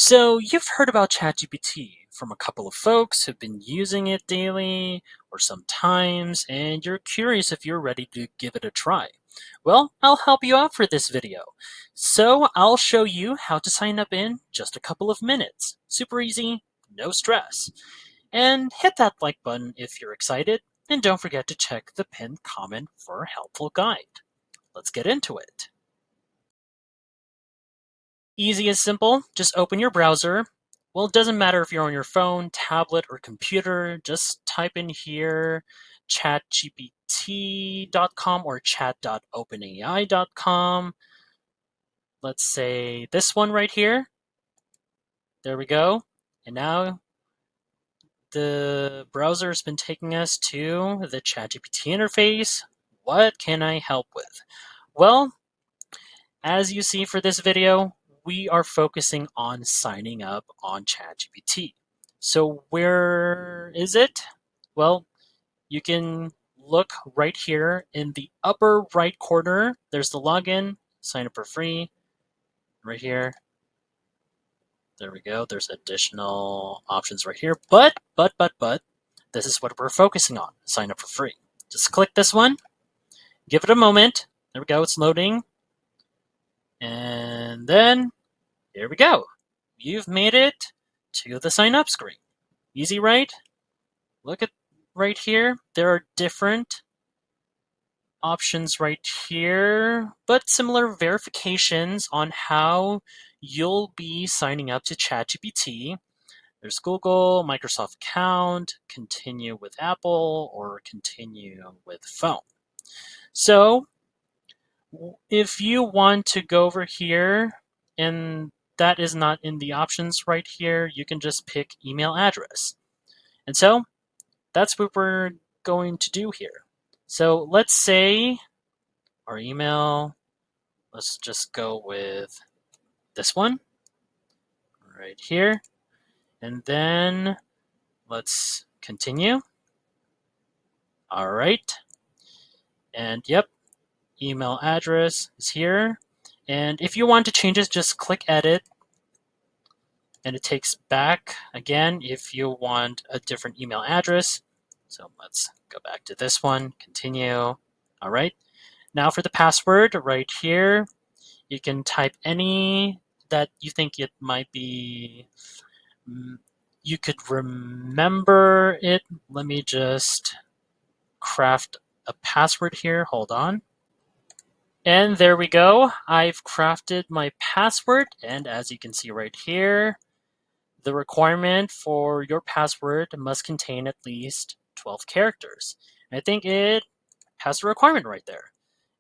So you've heard about ChatGPT from a couple of folks who've been using it daily or sometimes, and you're curious if you're ready to give it a try. Well, I'll help you out for this video. So I'll show you how to sign up in just a couple of minutes. Super easy, no stress. And hit that like button if you're excited, and don't forget to check the pinned comment for a helpful guide. Let's get into it. Easy as simple, just open your browser. Well, it doesn't matter if you're on your phone, tablet, or computer, just type in here chatgpt.com or chat.openai.com. Let's say this one right here. There we go. And now the browser has been taking us to the ChatGPT interface. What can I help with? Well, as you see for this video, we are focusing on signing up on ChatGPT. So where is it? Well, you can look right here in the upper right corner. There's the login, sign up for free, right here. There we go. There's additional options right here. But, this is what we're focusing on, sign up for free. Just click this one, give it a moment. There we go, it's loading. And then here we go. You've made it to the sign up screen. Easy, right? Look at right here. There are different options right here, but similar verifications on how you'll be signing up to ChatGPT. There's Google, Microsoft account, continue with Apple, or continue with phone. So if you want to go over here and that is not in the options right here, you can just pick email address. And so that's what we're going to do here. So let's say our email, let's just go with this one right here. And then let's continue. All right. And yep, email address is here. And if you want to change it, just click edit. And it takes back again if you want a different email address. So let's go back to this one, continue. All right. Now for the password right here, you can type any that you think it might be, you could remember it. Let me just craft a password here. Hold on. And there we go. I've crafted my password. And as you can see right here, the requirement for your password must contain at least 12 characters. And I think it has the requirement right there.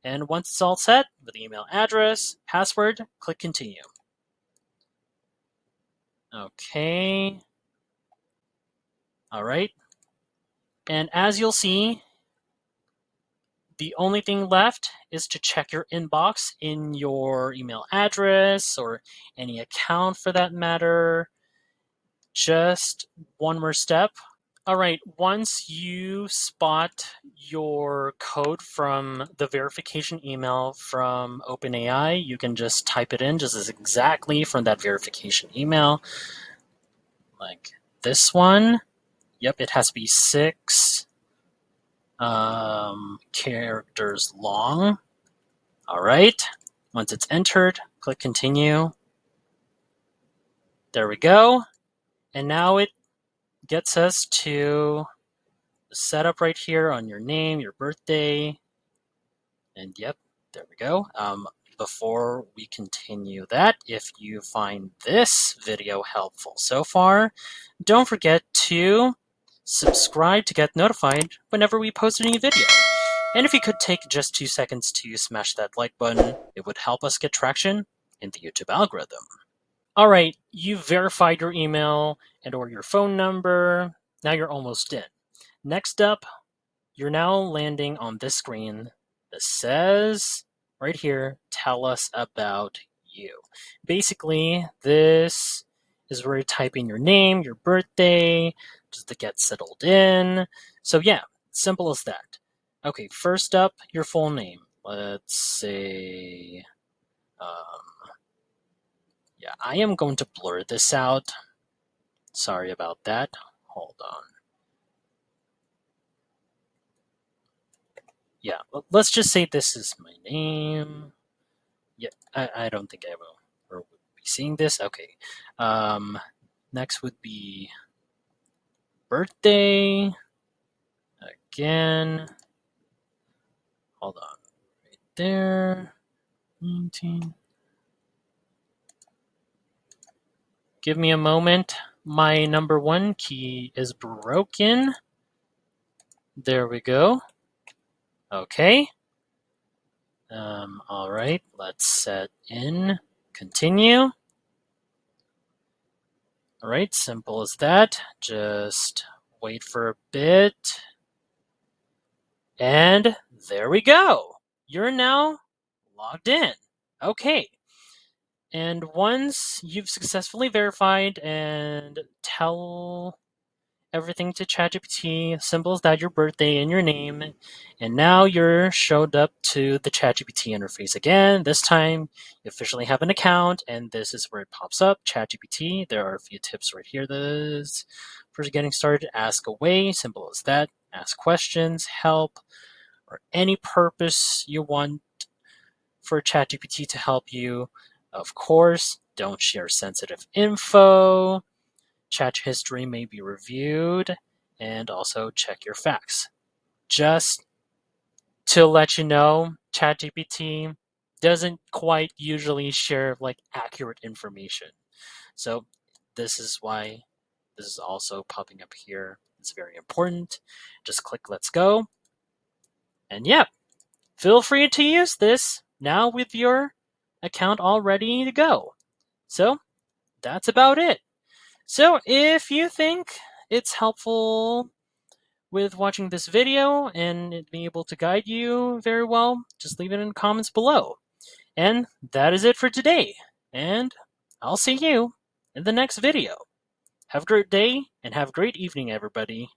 And once it's all set with email address, password, click continue. Okay. All right. And as you'll see, the only thing left is to check your inbox in your email address or any account for that matter. Just one more step. All right, once you spot your code from the verification email from OpenAI, you can just type it in just as exactly from that verification email. Like this one. Yep, it has to be 6 characters long. All right, once it's entered, click continue. There we go. And now it gets us to the setup right here on your name, your birthday, and yep, there we go. Before we continue that, if you find this video helpful so far, don't forget to subscribe to get notified whenever we post a new video. And if you could take just 2 seconds to smash that like button, it would help us get traction in the YouTube algorithm. All right, you've verified your email and or your phone number. Now you're almost in. Next up, you're now landing on this screen that says right here, tell us about you. Basically, this is where you type in your name, your birthday, just to get settled in. So yeah, simple as that. Okay, first up, your full name. Let's say, Yeah, I am going to blur this out. Sorry about that. Hold on. Yeah, let's just say this is my name. Yeah, I don't think I will or would be seeing this. Okay. Next would be birthday. Again. Hold on. Right there. 19. Give me a moment. My number one key is broken. There we go. Okay. All right. Let's set in. Continue. All right. Simple as that. Just wait for a bit. And there we go. You're now logged in. Okay. And once you've successfully verified and tell everything to ChatGPT, symbols that your birthday and your name, and now you're showed up to the ChatGPT interface again. This time you officially have an account, and this is where it pops up. ChatGPT. There are a few tips right here. This for getting started. Ask away. Simple as that. Ask questions, help, or any purpose you want for ChatGPT to help you. Of course, don't share sensitive info. Chat history may be reviewed, and also check your facts. Just to let you know, ChatGPT doesn't quite usually share like accurate information. So this is why this is also popping up here. It's very important. Just click let's go. And yeah, feel free to use this now with your account all ready to go. So that's about it. So if you think it's helpful with watching this video and it being able to guide you very well, just leave it in the comments below. And that is it for today. And I'll see you in the next video. Have a great day and have a great evening, everybody.